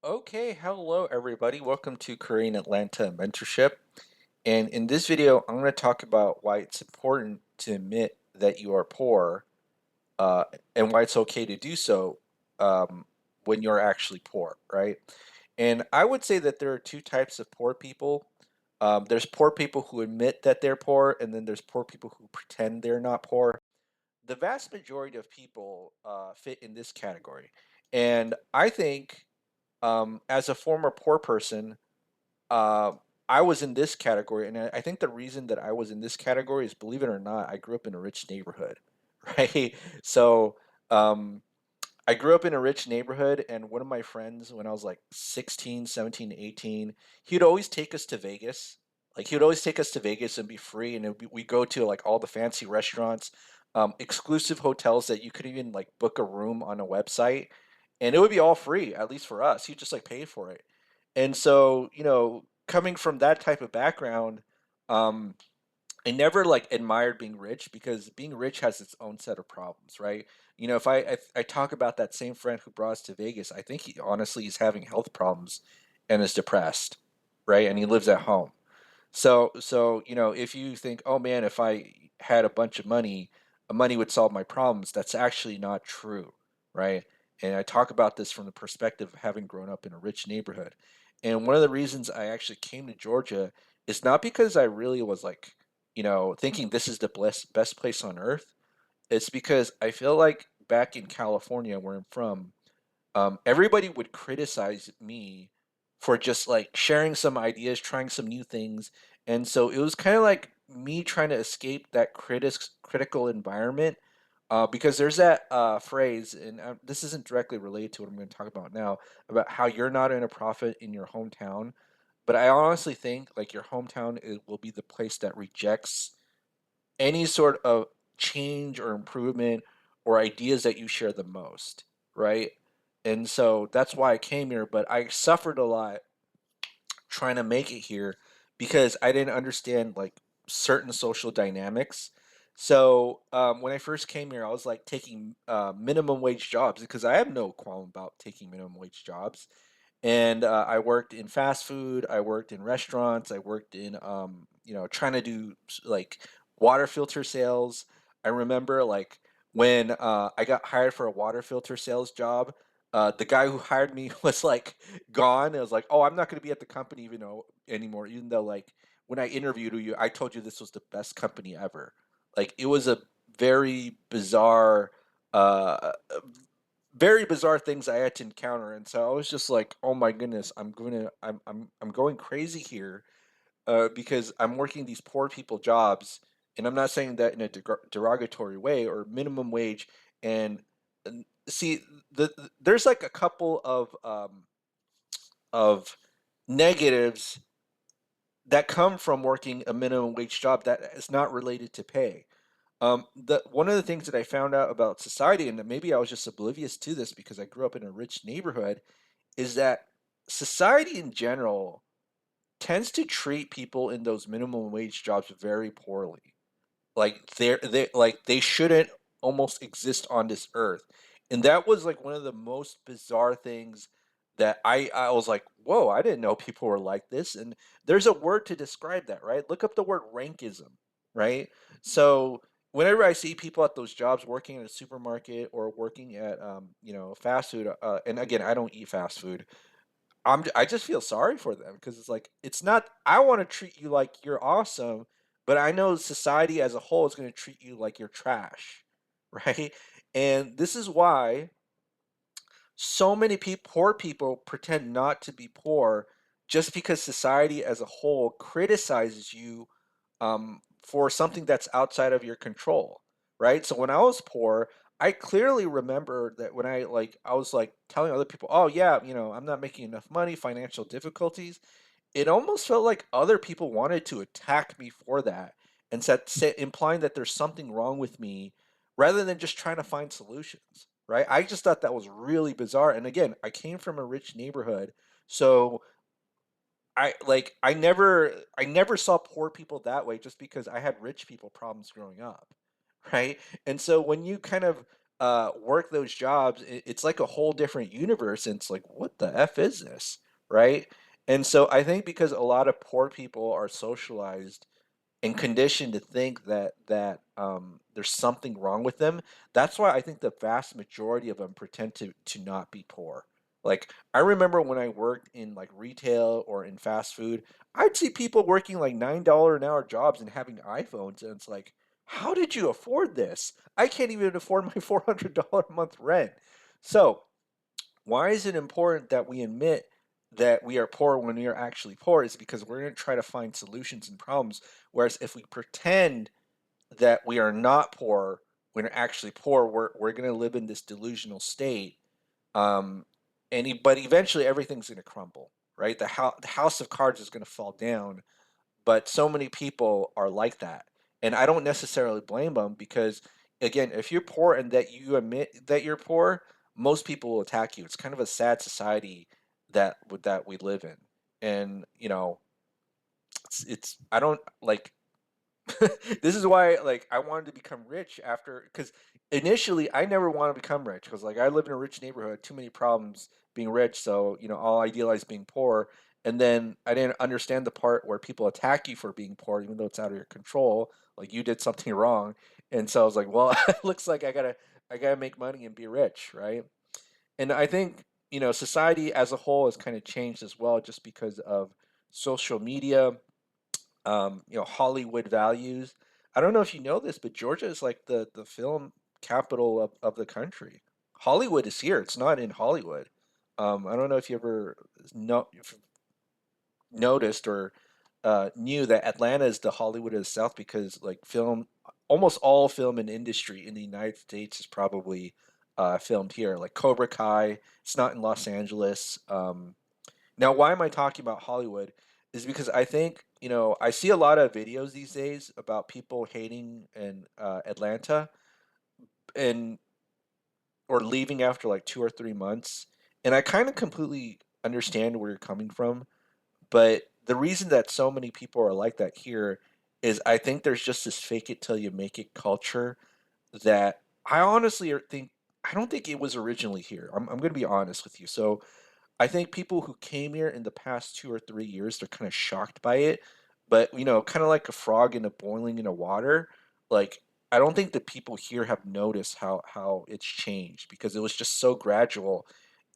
Okay, hello everybody. Welcome to Korean Atlanta Mentorship. And in this video, I'm going to talk about why it's important to admit that you are poor, uh, and why it's okay to do so when you're actually poor, right? And I would say that there are two types of poor people. There's poor people who admit that they're poor, and then there's poor people who pretend they're not poor. The vast majority of people fit in this category. And I think as a former poor person, uh, I was in this category, and I think the reason that I was in this category is, believe it or not, I grew up in a rich neighborhood, right? So, um, I grew up in a rich neighborhood, and one of my friends, when I was like 16, 17, 18, he'd always take us to Vegas. Like, he would always take us to Vegas and be free, and we go to like all the fancy restaurants, exclusive hotels that you could even like book a room on a website, and it would be all free, at least for us. He'd just like pay for it. And so, coming from that type of background, um, I never like admired being rich because being rich has its own set of problems, right? If I talk about that same friend who brought us to Vegas, I think he honestly is having health problems and is depressed, right? And he lives at home. So if you think, oh man, if I had a bunch of money, money would solve my problems, that's actually not true, right? And I talk about this from the perspective of having grown up in a rich neighborhood. And one of the reasons I actually came to Georgia is not because I really was like, thinking this is the best place on earth. It's because I feel like back in California, where I'm from, everybody would criticize me for just like sharing some ideas, trying some new things. And so it was kind of like me trying to escape that critical environment. Because there's that phrase, and this isn't directly related to what I'm going to talk about now, about how you're not in a profit in your hometown. But I honestly think like your hometown will be the place that rejects any sort of change or improvement or ideas that you share the most, right? And so that's why I came here, but I suffered a lot trying to make it here because I didn't understand like certain social dynamics. So when I first came here, I was like taking minimum wage jobs because I have no qualm about taking minimum wage jobs. And I worked in fast food, I worked in restaurants, I worked in trying to do like water filter sales. I remember like when I got hired for a water filter sales job, the guy who hired me was like gone. I was like, oh, I'm not going to be at the company anymore, even though like when I interviewed you, I told you this was the best company ever. Like it was a very bizarre uh very bizarre things I had to encounter, and so I was just like, "Oh my goodness, I'm going crazy here, because I'm working these poor people jobs." And I'm not saying that in a derogatory way or minimum wage. And see, there's like a couple of negatives that come from working a minimum wage job that is not related to pay. The one of the things that I found out about society, and maybe I was just oblivious to this because I grew up in a rich neighborhood, is that society in general tends to treat people in those minimum wage jobs very poorly. Like they shouldn't almost exist on this earth. And that was like one of the most bizarre things that I was like, "Whoa, I didn't know people were like this." And there's a word to describe that, right? Look up the word rankism, right? So whenever I see people at those jobs working in a supermarket or working at fast food, and again, I don't eat fast food. I just feel sorry for them because it's like it's not I wanna treat you like you're awesome, but I know society as a whole is gonna treat you like you're trash, right? And this is why so many poor people pretend not to be poor just because society as a whole criticizes you for something that's outside of your control, right? So when I was poor, I clearly remember that when I was like telling other people, "Oh yeah, I'm not making enough money, financial difficulties." It almost felt like other people wanted to attack me for that and implying that there's something wrong with me rather than just trying to find solutions, right? I just thought that was really bizarre. And again, I came from a rich neighborhood, so I never saw poor people that way just because I had rich people problems growing up, right? And so when you kind of work those jobs, it's like a whole different universe. And it's like, what the F is this? Right. And so I think because a lot of poor people are socialized and conditioned to think that there's something wrong with them. That's why I think the vast majority of them pretend to not be poor. Like I remember when I worked in like retail or in fast food, I'd see people working like $9 an hour jobs and having iPhones, and it's like, how did you afford this? I can't even afford my $400 a month rent. So why is it important that we admit that we are poor when we are actually poor? Is because we're going to try to find solutions and problems. Whereas if we pretend that we are not poor when we're actually poor, we're going to live in this delusional state. Um, but eventually everything's going to crumble, right? The house of cards is going to fall down, but so many people are like that. And I don't necessarily blame them because, again, if you're poor and that you admit that you're poor, most people will attack you. It's kind of a sad society that we live in. And, it's I don't like this is why like I wanted to become rich after because initially I never wanted to become rich because like I live in a rich neighborhood, too many problems being rich, so I'll idealize being poor, and then I didn't understand the part where people attack you for being poor even though it's out of your control, like you did something wrong, and so I was like, well, it looks like I gotta make money and be rich, right? And I think society as a whole has kind of changed as well just because of social media, Hollywood values. I don't know if you know this, but Georgia is like the film capital of the country. Hollywood is here. It's not in Hollywood. I don't know if you ever if noticed or knew that Atlanta is the Hollywood of the South because like almost all film and industry in the United States is probably filmed here. Like Cobra Kai, it's not in Los Angeles. Now, why am I talking about Hollywood? Is because I think, I see a lot of videos these days about people hating in Atlanta and or leaving after like 2 or 3 months. And I kind of completely understand where you're coming from. But the reason that so many people are like that here is I think there's just this fake it till you make it culture that I honestly think I don't think it was originally here. I'm going to be honest with you. So I think people who came here in the past 2 or 3 years, they're kind of shocked by it. But kind of like a frog in a boiling in a water, like I don't think the people here have noticed how it's changed because it was just so gradual,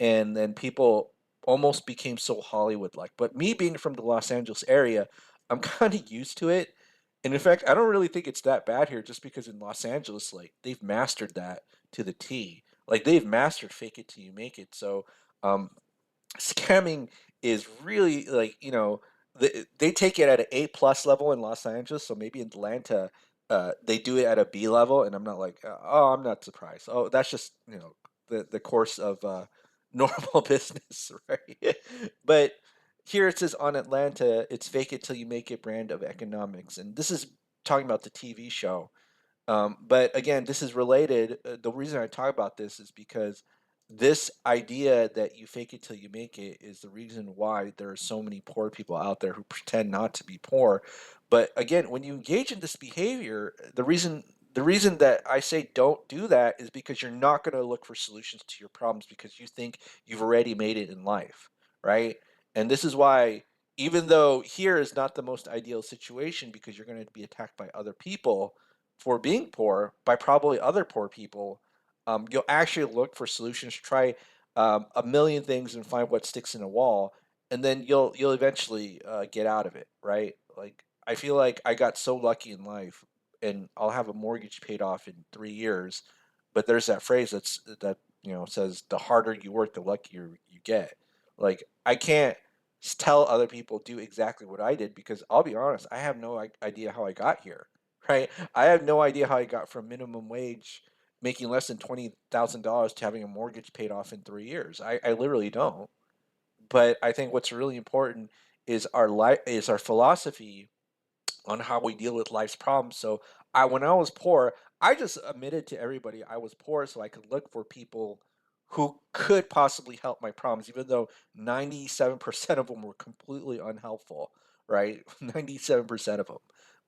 and then people almost became so Hollywood like. But me being from the Los Angeles area, I'm kind of used to it. And in fact, I don't really think it's that bad here just because in Los Angeles, like they've mastered that to the T. Like they've mastered fake it till you make it. So um, scamming is really like they take it at an A+ level in Los Angeles, so maybe in Atlanta they do it at a B level, and I'm not like, oh, I'm not surprised. Oh, that's just the course of normal business, right? But here it says on Atlanta, it's fake it till you make it brand of economics, and this is talking about the TV show. But again, this is related. The reason I talk about this is because this idea that you fake it till you make it is the reason why there are so many poor people out there who pretend not to be poor. But again, when you engage in this behavior, the reason that I say don't do that is because you're not going to look for solutions to your problems because you think you've already made it in life, right? And this is why even though here is not the most ideal situation because you're going to be attacked by other people for being poor by probably other poor people, you'll actually look for solutions, try a million things, and find what sticks in a wall, and then you'll eventually get out of it, right? Like I feel like I got so lucky in life, and I'll have a mortgage paid off in 3 years. But there's that phrase that says the harder you work, the luckier you get. Like I can't tell other people do exactly what I did because I'll be honest, I have no idea how I got here, right? I have no idea how I got from minimum wage making less than $20,000 to having a mortgage paid off in 3 years. I literally don't. But I think what's really important is our philosophy on how we deal with life's problems. So when I was poor, I just admitted to everybody I was poor so I could look for people who could possibly help my problems, even though 97% of them were completely unhelpful, right? 97% of them.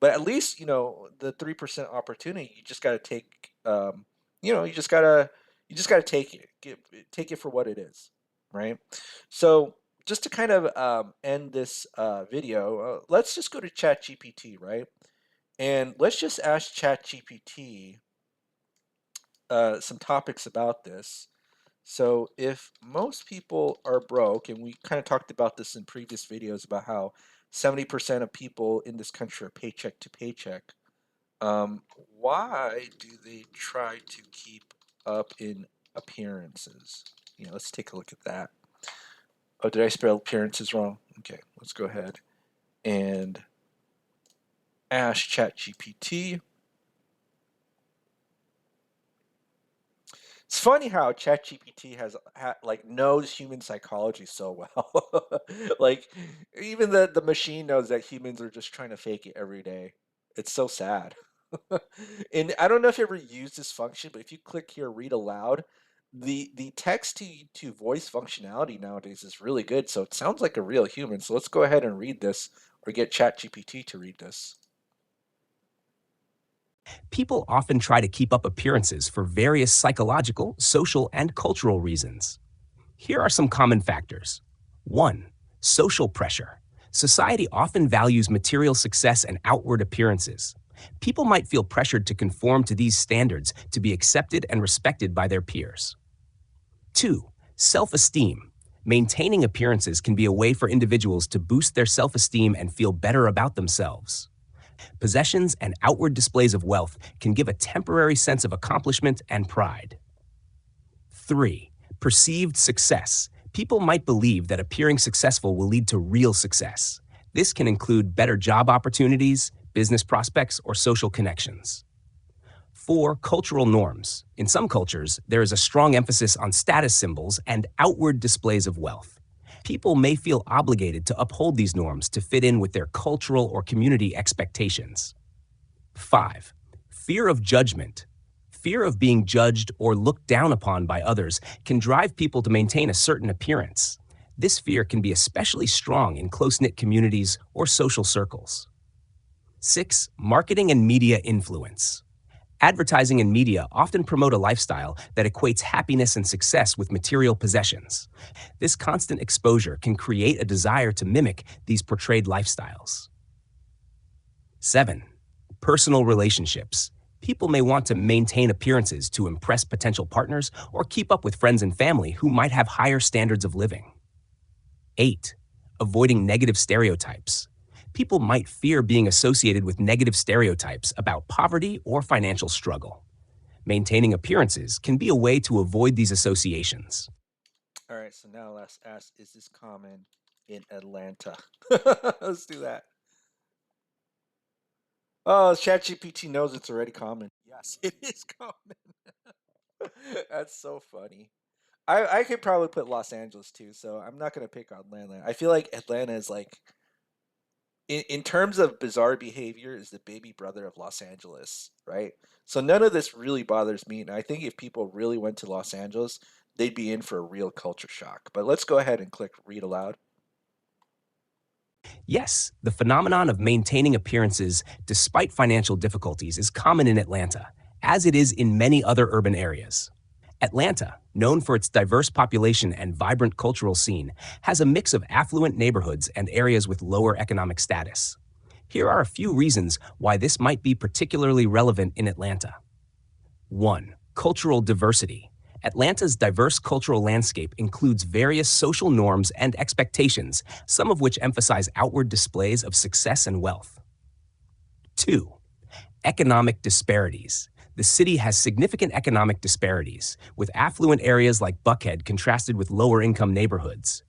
But at least, the 3% opportunity, you just got to take, you just gotta take it for what it is, right? So just to kind of end this video, let's just go to ChatGPT, right? And let's just ask ChatGPT some topics about this. So if most people are broke, and we kind of talked about this in previous videos about how 70% of people in this country are paycheck to paycheck, why do they try to keep up in appearances? Let's take a look at that. Oh, did I spell appearances wrong? Okay, let's go ahead and ask ChatGPT. It's funny how ChatGPT like knows human psychology so well. Like even the machine knows that humans are just trying to fake it every day. It's so sad. And I don't know if you ever used this function, but if you click here, read aloud, the text to voice functionality nowadays is really good. So it sounds like a real human. So let's go ahead and read this, or get ChatGPT to read this. People often try to keep up appearances for various psychological, social, and cultural reasons. Here are some common factors. 1. Social pressure. Society often values material success and outward appearances. People might feel pressured to conform to these standards to be accepted and respected by their peers. 2. Self-esteem. Maintaining appearances can be a way for individuals to boost their self-esteem and feel better about themselves. Possessions and outward displays of wealth can give a temporary sense of accomplishment and pride. 3. Perceived success. People might believe that appearing successful will lead to real success. This can include better job opportunities, business prospects, or social connections. 4. Cultural norms. In some cultures, there is a strong emphasis on status symbols and outward displays of wealth. People may feel obligated to uphold these norms to fit in with their cultural or community expectations. 5. Fear of judgment. Fear of being judged or looked down upon by others can drive people to maintain a certain appearance. This fear can be especially strong in close-knit communities or social circles. 6. Marketing and media influence. Advertising and media often promote a lifestyle that equates happiness and success with material possessions. This constant exposure can create a desire to mimic these portrayed lifestyles. 7. Personal relationships. People may want to maintain appearances to impress potential partners or keep up with friends and family who might have higher standards of living. 8. Avoiding negative stereotypes. People might fear being associated with negative stereotypes about poverty or financial struggle. Maintaining appearances can be a way to avoid these associations. All right, so now let's ask, is this common in Atlanta? Let's do that. Oh, ChatGPT knows it's already common. Yes, it is common. That's so funny. I could probably put Los Angeles too, so I'm not gonna pick on Atlanta. I feel like Atlanta is like, in terms of bizarre behavior, is the baby brother of Los Angeles, right? So none of this really bothers me, and I think if people really went to Los Angeles, they'd be in for a real culture shock. But let's go ahead and click read aloud. Yes, the phenomenon of maintaining appearances despite financial difficulties is common in Atlanta, as it is in many other urban areas. Atlanta, known for its diverse population and vibrant cultural scene, has a mix of affluent neighborhoods and areas with lower economic status. Here are a few reasons why this might be particularly relevant in Atlanta. 1. Cultural diversity. Atlanta's diverse cultural landscape includes various social norms and expectations, some of which emphasize outward displays of success and wealth. 2. Economic disparities. The city has significant economic disparities, with affluent areas like Buckhead contrasted with lower-income neighborhoods.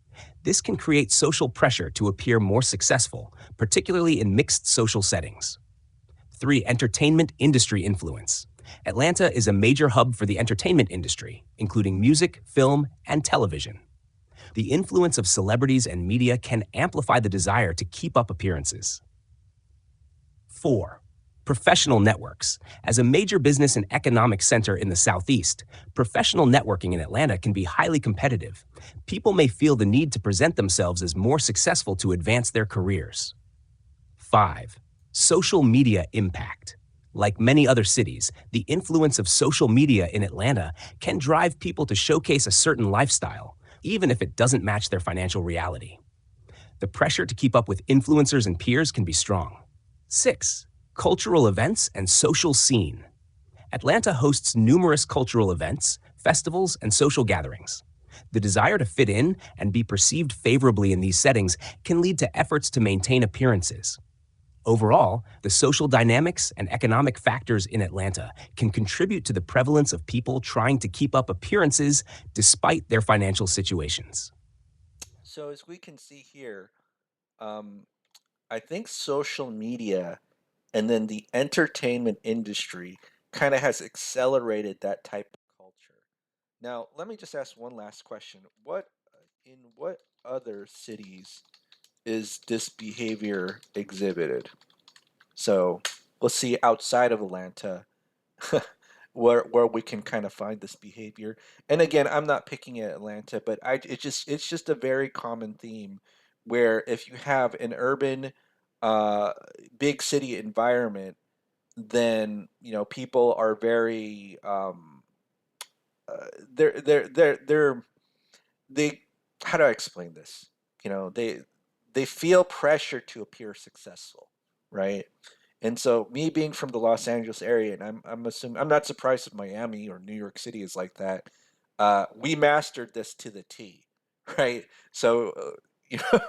This can create social pressure to appear more successful, particularly in mixed social settings. 3. Entertainment industry influence. Atlanta is a major hub for the entertainment industry, including music, film, and television. The influence of celebrities and media can amplify the desire to keep up appearances. 4. Professional networks. As a major business and economic center in the Southeast, professional networking in Atlanta can be highly competitive. People may feel the need to present themselves as more successful to advance their careers. 5. Social media impact. Like many other cities, the influence of social media in Atlanta can drive people to showcase a certain lifestyle, even if it doesn't match their financial reality. The pressure to keep up with influencers and peers can be strong. 6. Cultural events and social scene. Atlanta hosts numerous cultural events, festivals, and social gatherings. The desire to fit in and be perceived favorably in these settings can lead to efforts to maintain appearances. Overall, the social dynamics and economic factors in Atlanta can contribute to the prevalence of people trying to keep up appearances despite their financial situations. So as we can see here, um, I think social media and then the entertainment industry kind of has accelerated that type of culture. Now, let me just ask one last question. In what other cities is this behavior exhibited? So let's see outside of Atlanta where we can kind of find this behavior. And again, I'm not picking at Atlanta, but it's just a very common theme where if you have an urban uh big city environment, then people are very they're they how do I explain this? They feel pressure to appear successful, right? And so me being from the Los Angeles area, and I'm assuming I'm not surprised if Miami or New York City is like that. We mastered this to the T, right? So you know,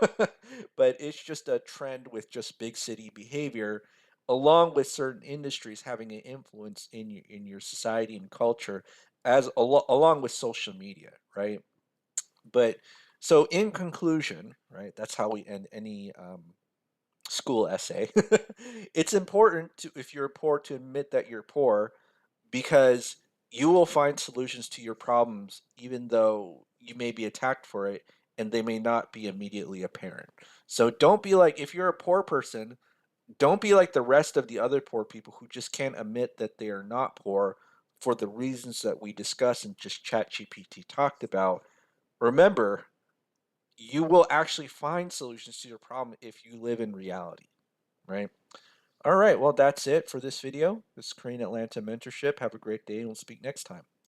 but it's just a trend with just big city behavior, along with certain industries having an influence in your society and culture, along with social media, right? But so in conclusion, right, that's how we end any school essay. It's important to, if you're poor, to admit that you're poor, because you will find solutions to your problems even though you may be attacked for it and they may not be immediately apparent. So don't be like, if you're a poor person, don't be like the rest of the other poor people who just can't admit that they are not poor for the reasons that we discussed and just ChatGPT talked about. Remember, you will actually find solutions to your problem if you live in reality, right? All right, well, that's it for this video. This is Korean Atlanta Mentorship. Have a great day, and we'll speak next time.